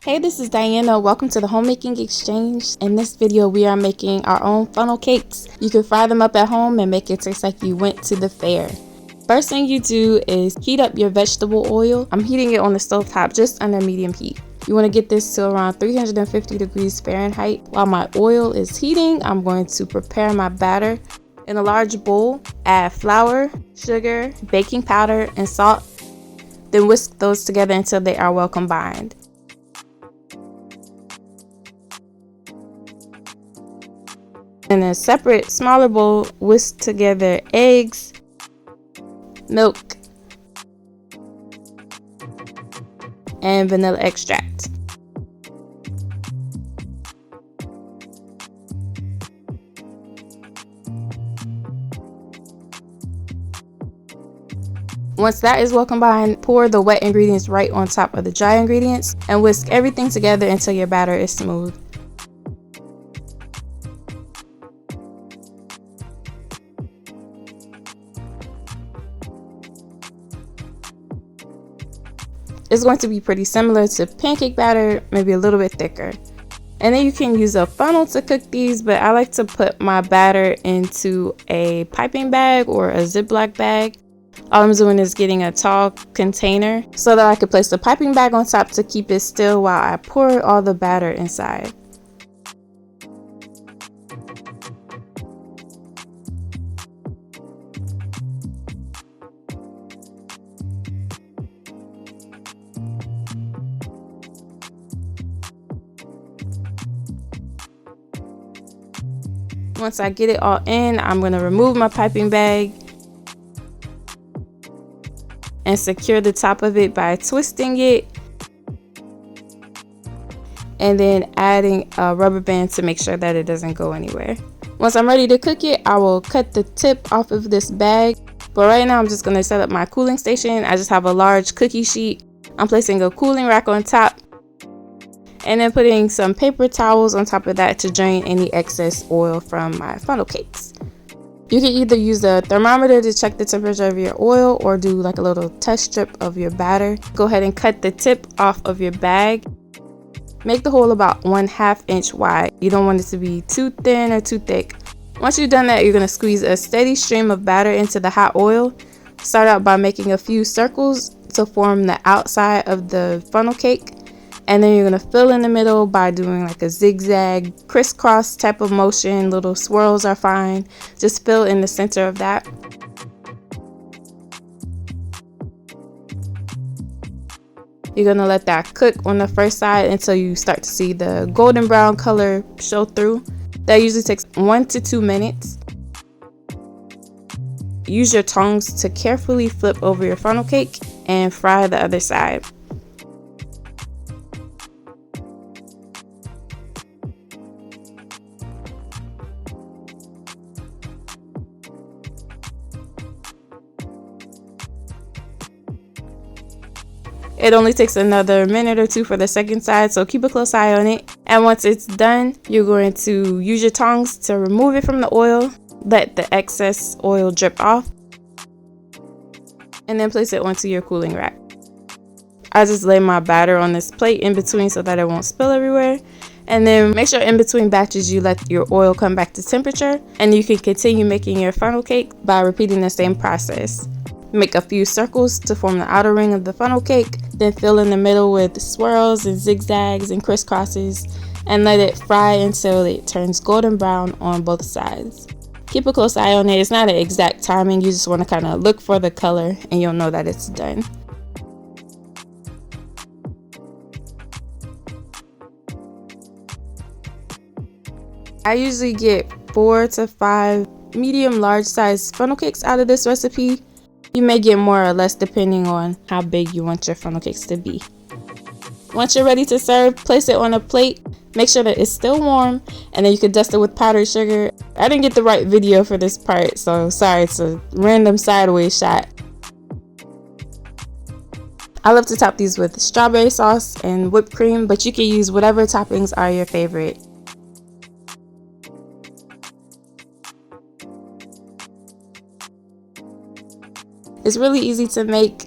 Hey, this is Diana. Welcome to the Homemaking Exchange. In this video, we are making our own funnel cakes. You can fry them up at home and make it taste like you went to the fair. First thing you do is heat up your vegetable oil. I'm heating it on the stovetop just under medium heat. You want to get this to around 350 degrees Fahrenheit. While my oil is heating, I'm going to prepare my batter. In a large bowl, add flour, sugar, baking powder, and salt. Then whisk those together until they are well combined. In a separate, smaller bowl, whisk together eggs, milk, and vanilla extract. Once that is well combined, pour the wet ingredients right on top of the dry ingredients and whisk everything together until your batter is smooth. It's going to be pretty similar to pancake batter, maybe a little bit thicker. And then you can use a funnel to cook these, but I like to put my batter into a piping bag or a ziplock bag. All I'm doing is getting a tall container so that I could place the piping bag on top to keep it still while I pour all the batter inside. Once I get it all in, I'm going to remove my piping bag and secure the top of it by twisting it and then adding a rubber band to make sure that it doesn't go anywhere. Once I'm ready to cook it, I will cut the tip off of this bag. But right now I'm just going to set up my cooling station. I just have a large cookie sheet. I'm placing a cooling rack on top and then putting some paper towels on top of that to drain any excess oil from my funnel cakes. You can either use a thermometer to check the temperature of your oil or do like a little test strip of your batter. Go ahead and cut the tip off of your bag. Make the hole about 1/2 inch wide. You don't want it to be too thin or too thick. Once you've done that, you're going to squeeze a steady stream of batter into the hot oil. Start out by making a few circles to form the outside of the funnel cake. And then you're going to fill in the middle by doing like a zigzag, crisscross type of motion. Little swirls are fine. Just fill in the center of that. You're going to let that cook on the first side until you start to see the golden brown color show through. That usually takes 1 to 2 minutes. Use your tongs to carefully flip over your funnel cake and fry the other side. It only takes another minute or two for the second side, so keep a close eye on it. And once it's done, you're going to use your tongs to remove it from the oil, let the excess oil drip off, and then place it onto your cooling rack. I just lay my batter on this plate in between so that it won't spill everywhere. And then make sure in between batches you let your oil come back to temperature, and you can continue making your funnel cake by repeating the same process. Make a few circles to form the outer ring of the funnel cake, then fill in the middle with swirls and zigzags and crisscrosses, and let it fry until it turns golden brown on both sides. Keep a close eye on it. It's not an exact timing. You just want to kind of look for the color and you'll know that it's done. I usually get 4 to 5 medium large size funnel cakes out of this recipe. You may get more or less depending on how big you want your funnel cakes to be. Once you're ready to serve, place it on a plate. Make sure that it's still warm, and then you can dust it with powdered sugar. I didn't get the right video for this part, so sorry, it's a random sideways shot. I love to top these with strawberry sauce and whipped cream, but you can use whatever toppings are your favorite. It's really easy to make.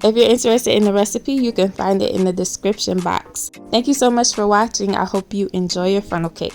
If you're interested in the recipe, you can find it in the description box. Thank you so much for watching. I hope you enjoy your funnel cake.